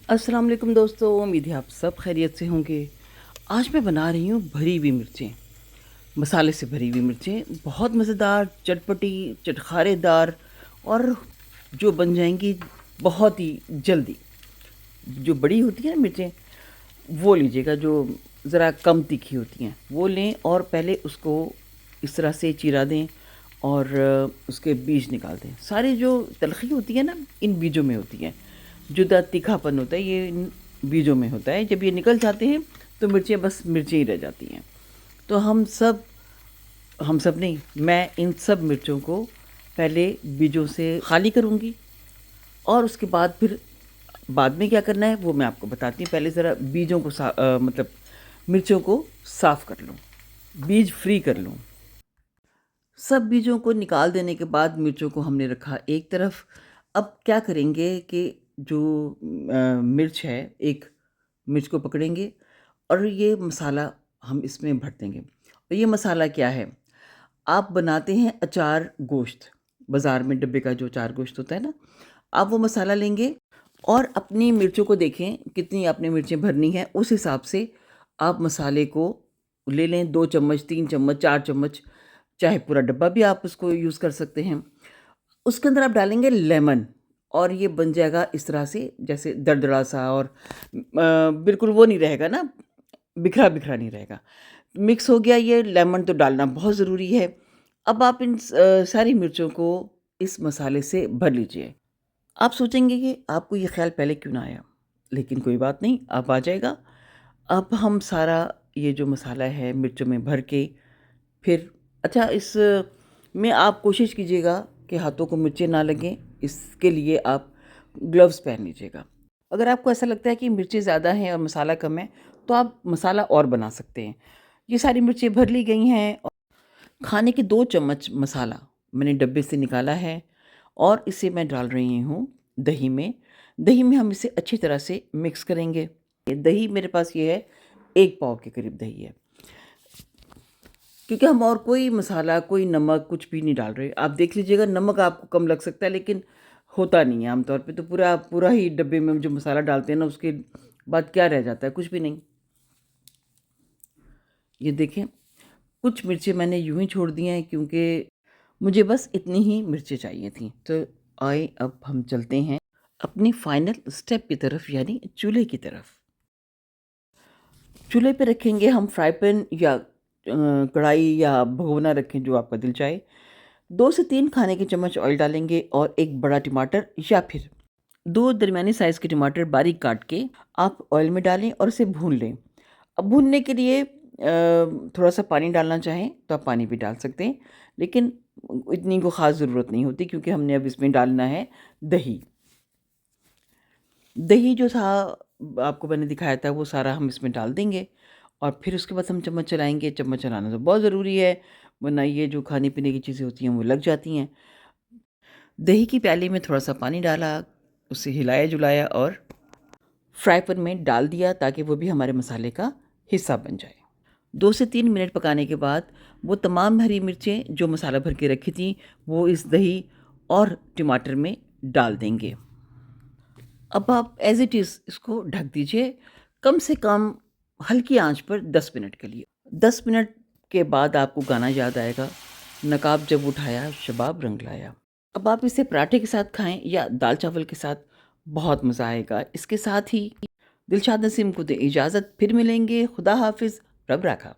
अस्सलाम वालेकुम दोस्तों, उम्मीद है आप सब खैरियत से होंगे। आज मैं बना रही हूँ भरी हुई मिर्चें, मसाले से भरी हुई मिर्चें, बहुत मज़ेदार, चटपटी, चटखारेदार और जो बन जाएंगी बहुत ही जल्दी। जो बड़ी होती है ना मिर्चें, वो लीजिएगा, जो ज़रा कम तीखी होती हैं वो लें और पहले उसको इस तरह से चीरा दें और उसके बीज निकाल दें। सारी जो तलख़ी होती है ना, इन बीजों में होती है। जुदा तीखापन होता है, ये इन बीजों में होता है। जब ये निकल जाते हैं तो मिर्चें बस मिर्चें ही रह जाती हैं। तो हम सब नहीं, मैं इन सब मिर्चों को पहले बीजों से खाली करूँगी और उसके बाद में क्या करना है वो मैं आपको बताती हूँ। पहले ज़रा बीजों को मतलब मिर्चों को साफ़ कर लूँ, बीज फ्री कर लूँ। सब बीजों को निकाल देने के बाद मिर्चों को हमने रखा एक तरफ। अब क्या करेंगे कि जो मिर्च है, एक मिर्च को पकड़ेंगे और ये मसाला हम इसमें भर देंगे। और ये मसाला क्या है? आप बनाते हैं अचार गोश्त, बाज़ार में डब्बे का जो अचार गोश्त होता है ना, आप वो मसाला लेंगे और अपनी मिर्चों को देखें कितनी आपने मिर्चें भरनी है, उस हिसाब से आप मसाले को ले लें। 2 चम्मच, 3 चम्मच, 4 चम्मच, चाहे पूरा डब्बा भी आप उसको यूज़ कर सकते हैं। उसके अंदर आप डालेंगे लेमन और ये बन जाएगा इस तरह से, जैसे दरदरा सा, और बिल्कुल वो नहीं रहेगा ना, बिखरा-बिखरा नहीं रहेगा। मिक्स हो गया ये, लेमन तो डालना बहुत ज़रूरी है। अब आप इन सारी मिर्चों को इस मसाले से भर लीजिए। आप सोचेंगे कि आपको ये ख़्याल पहले क्यों ना आया? लेकिन कोई बात नहीं, अब आ जाएगा। अब हम सारा ये जो मसाला है मिर्चों में भर के फिर, अच्छा, इस में आप कोशिश कीजिएगा कि हाथों को मिर्चें ना लगें, इसके लिए आप ग्लव्स पहन लीजिएगा। अगर आपको ऐसा लगता है कि मिर्चें ज़्यादा हैं और मसाला कम है, तो आप मसाला और बना सकते हैं। ये सारी मिर्चें भर ली गई हैं और खाने के 2 चम्मच मसाला मैंने डब्बे से निकाला है और इसे मैं डाल रही हूँ दही में। दही में हम इसे अच्छी तरह से मिक्स करेंगे। ये दही मेरे पास ये है, 1 पाव के करीब दही है। क्योंकि हम और कोई मसाला, कोई नमक, कुछ भी नहीं डाल रहे। आप देख लीजिएगा, नमक आपको कम लग सकता है लेकिन होता नहीं है आमतौर पे। तो पूरा पूरा ही डब्बे में जो मसाला डालते हैं ना, उसके बाद क्या रह जाता है? कुछ भी नहीं। ये देखें, कुछ मिर्चें मैंने यूं ही छोड़ दी हैं क्योंकि मुझे बस इतनी ही मिर्चें चाहिए थी। तो आए, अब हम चलते हैं अपनी फाइनल स्टेप की तरफ, यानी चूल्हे की तरफ। चूल्हे पे रखेंगे हम फ्राई पैन या कढ़ाई या भगोना, रखें जो आपका दिल चाहे। 2 से 3 खाने के चम्मच ऑयल डालेंगे और एक बड़ा टमाटर या फिर 2 दरमियानी साइज़ के टमाटर बारीक काट के आप ऑयल में डालें और इसे भून लें। अब भूनने के लिए थोड़ा-सा पानी डालना चाहें तो आप पानी भी डाल सकते हैं, लेकिन इतनी को ख़ास ज़रूरत नहीं होती क्योंकि हमने अब इसमें डालना है दही। दही जो था, आपको मैंने दिखाया था, वो सारा हम इसमें डाल देंगे और फिर उसके बाद हम चम्मच चलाएँगे। चम्मच चलाना तो बहुत ज़रूरी है, वरना ये जो खाने-पीने की चीज़ें होती हैं वो लग जाती हैं। दही की प्याली में थोड़ा-सा पानी डाला, उसे हिलाया-जुलाया और फ्राई पैन में डाल दिया ताकि वो भी हमारे मसाले का हिस्सा बन जाए। 2 से 3 मिनट पकाने के बाद वो तमाम हरी मिर्चें जो मसाला भर के रखी थी, वो इस दही और टमाटर में डाल देंगे। अब आप एज़ इट इज़ इसको ढक दीजिए, कम से कम हल्की आंच पर 10 मिनट के लिए। 10 मिनट के बाद आपको गाना याद आएगा, नकाब जब उठाया शबाब रंग लाया। अब आप इसे पराठे के साथ खाएं या दाल चावल के साथ, बहुत मज़ा आएगा। इसके साथ ही दिलशाद नसीम को दें इजाज़त, फिर मिलेंगे। खुदा हाफिज़, रब राखा।